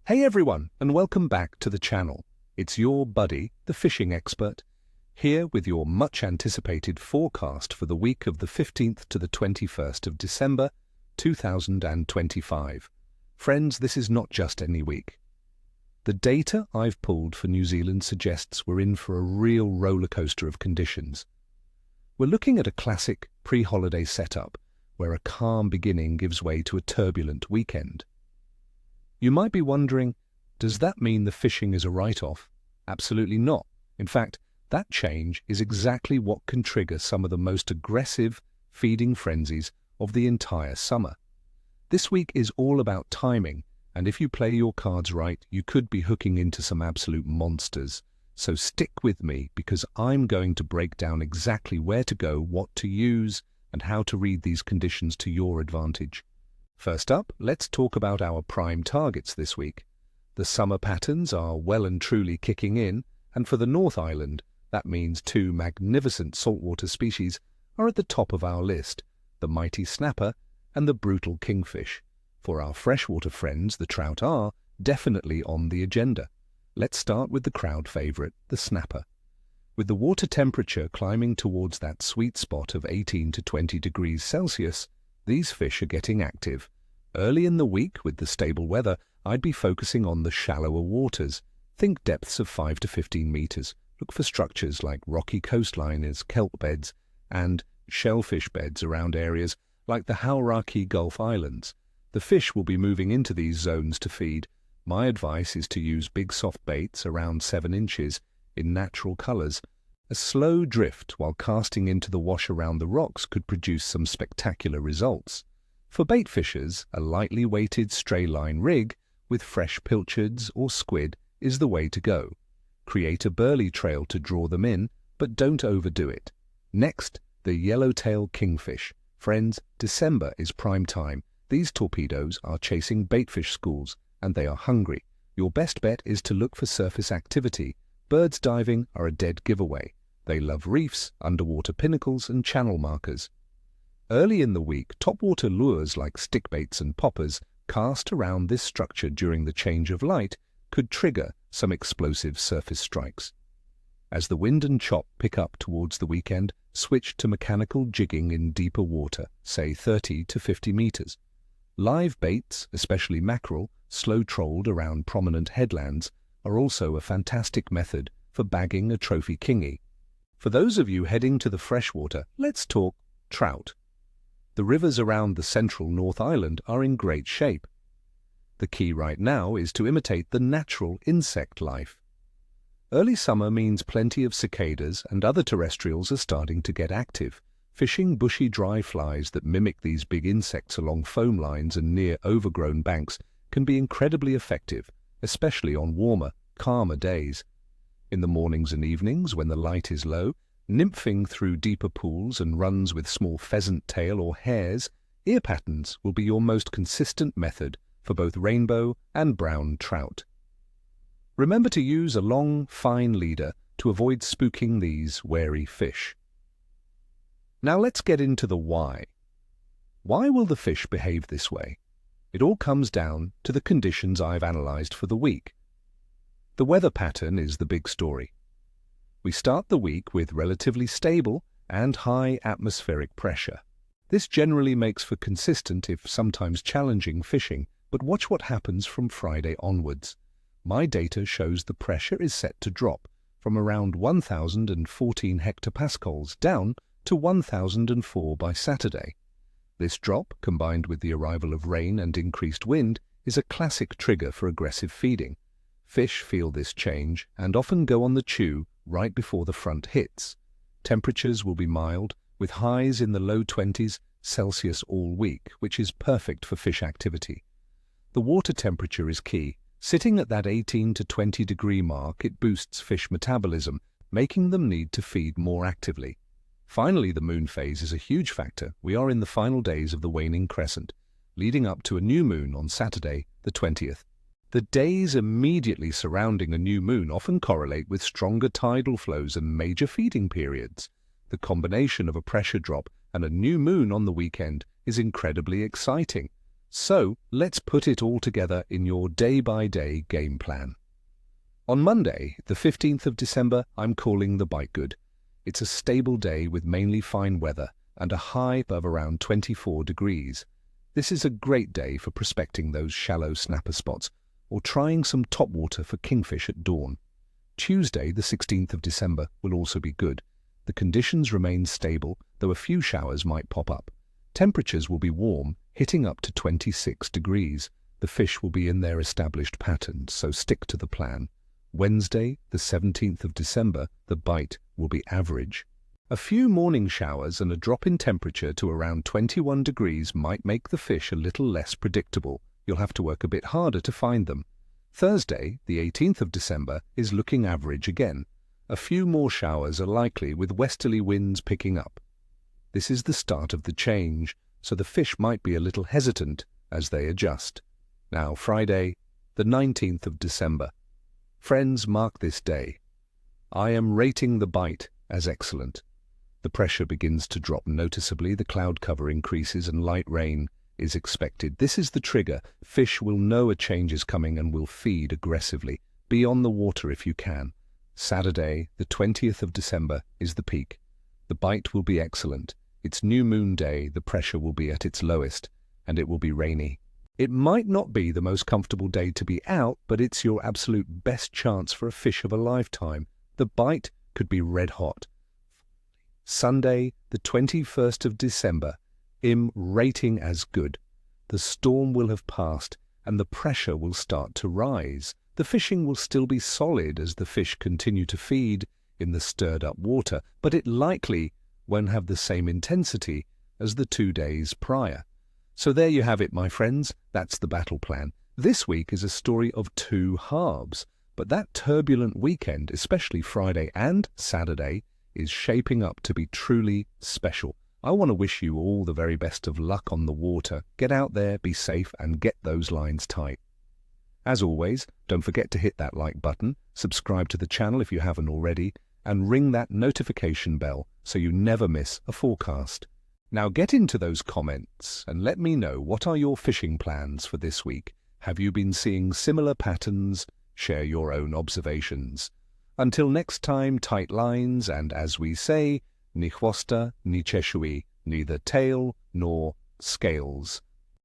Hey everyone, and welcome back to the channel. It's your buddy, the fishing expert, here with your much-anticipated forecast for the week of the 15th to the 21st of December, 2025. Friends, this is not just any week. The data I've pulled for New Zealand suggests we're in for a real roller coaster of conditions. We're looking at a classic pre-holiday setup, where a calm beginning gives way to a turbulent weekend. You might be wondering, does that mean the fishing is a write-off? Absolutely not. In fact, that change is exactly what can trigger some of the most aggressive feeding frenzies of the entire summer. This week is all about timing, and if you play your cards right, you could be hooking into some absolute monsters. So stick with me, because I'm going to break down exactly where to go, what to use, and how to read these conditions to your advantage. First up, let's talk about our prime targets this week. The summer patterns are well and truly kicking in, and for the North Island, that means two magnificent saltwater species are at the top of our list, the mighty snapper and the brutal kingfish. For our freshwater friends, the trout are definitely on the agenda. Let's start with the crowd favorite, the snapper. With the water temperature climbing towards that sweet spot of 18 to 20 degrees Celsius, these fish are getting active. Early in the week, with the stable weather, I'd be focusing on the shallower waters. Think depths of 5 to 15 meters. Look for structures like rocky coastliners, kelp beds, and shellfish beds around areas like the Hauraki Gulf Islands. The fish will be moving into these zones to feed. My advice is to use big soft baits around 7 inches in natural colors. A slow drift while casting into the wash around the rocks could produce some spectacular results. For bait fishers, a lightly weighted stray line rig with fresh pilchards or squid is the way to go. Create a burley trail to draw them in, but don't overdo it. Next, the yellowtail kingfish. Friends, December is prime time. These torpedoes are chasing baitfish schools, and they are hungry. Your best bet is to look for surface activity. Birds diving are a dead giveaway. They love reefs, underwater pinnacles, and channel markers. Early in the week, topwater lures like stickbaits and poppers cast around this structure during the change of light could trigger some explosive surface strikes. As the wind and chop pick up towards the weekend, switch to mechanical jigging in deeper water, say 30 to 50 meters. Live baits, especially mackerel, slow-trolled around prominent headlands, are also a fantastic method for bagging a trophy kingy. For those of you heading to the freshwater, let's talk trout. The rivers around the central North Island are in great shape. The key right now is to imitate the natural insect life. Early summer means plenty of cicadas and other terrestrials are starting to get active. Fishing bushy dry flies that mimic these big insects along foam lines and near overgrown banks can be incredibly effective, especially on warmer, calmer days. In the mornings and evenings, when the light is low, nymphing through deeper pools and runs with small pheasant tail or hares, ear patterns will be your most consistent method for both rainbow and brown trout. Remember to use a long, fine leader to avoid spooking these wary fish. Now let's get into the why. Why will the fish behave this way? It all comes down to the conditions I've analyzed for the week. The weather pattern is the big story. We start the week with relatively stable and high atmospheric pressure. This generally makes for consistent, if sometimes challenging, fishing, but watch what happens from Friday onwards. My data shows the pressure is set to drop from around 1,014 hectopascals down to 1,004 by Saturday. This drop, combined with the arrival of rain and increased wind, is a classic trigger for aggressive feeding. Fish feel this change and often go on the chew right before the front hits. Temperatures will be mild, with highs in the low 20s Celsius all week, which is perfect for fish activity. The water temperature is key. Sitting at that 18 to 20 degree mark, it boosts fish metabolism, making them need to feed more actively. Finally, the moon phase is a huge factor. We are in the final days of the waning crescent, leading up to a new moon on Saturday, the 20th. The days immediately surrounding a new moon often correlate with stronger tidal flows and major feeding periods. The combination of a pressure drop and a new moon on the weekend is incredibly exciting. So let's put it all together in your day-by-day game plan. On Monday, the 15th of December, I'm calling the bite good. It's a stable day with mainly fine weather and a high of around 24 degrees. This is a great day for prospecting those shallow snapper spots or trying some topwater for kingfish at dawn. Tuesday, the 16th of December, will also be good. The conditions remain stable, though a few showers might pop up. Temperatures will be warm, hitting up to 26 degrees. The fish will be in their established patterns, so stick to the plan. Wednesday, the 17th of December, the bite will be average. A few morning showers and a drop in temperature to around 21 degrees might make the fish a little less predictable. You'll have to work a bit harder to find them. Thursday, the 18th of December, is looking average again. A few more showers are likely with westerly winds picking up. This is the start of the change, so the fish might be a little hesitant as they adjust. Now Friday, the 19th of December. Friends, mark this day. I am rating the bite as excellent. The pressure begins to drop noticeably, the cloud cover increases and light rain is expected. This is the trigger. Fish will know a change is coming and will feed aggressively. Be on the water if you can. Saturday, the 20th of December, is the peak. The bite will be excellent. It's new moon day, the pressure will be at its lowest, and it will be rainy. It might not be the most comfortable day to be out, but it's your absolute best chance for a fish of a lifetime. The bite could be red hot. Sunday, the 21st of December, rating as good. The storm will have passed, and the pressure will start to rise. The fishing will still be solid as the fish continue to feed in the stirred-up water, but it likely won't have the same intensity as the 2 days prior. So there you have it, my friends. That's the battle plan. This week is a story of two halves, but that turbulent weekend, especially Friday and Saturday, is shaping up to be truly special. I want to wish you all the very best of luck on the water. Get out there, be safe, and get those lines tight. As always, don't forget to hit that like button, subscribe to the channel if you haven't already, and ring that notification bell so you never miss a forecast. Now get into those comments and let me know, what are your fishing plans for this week? Have you been seeing similar patterns? Share your own observations. Until next time, tight lines, and as we say, ni chwosta, ni cheshui, neither tail nor scales.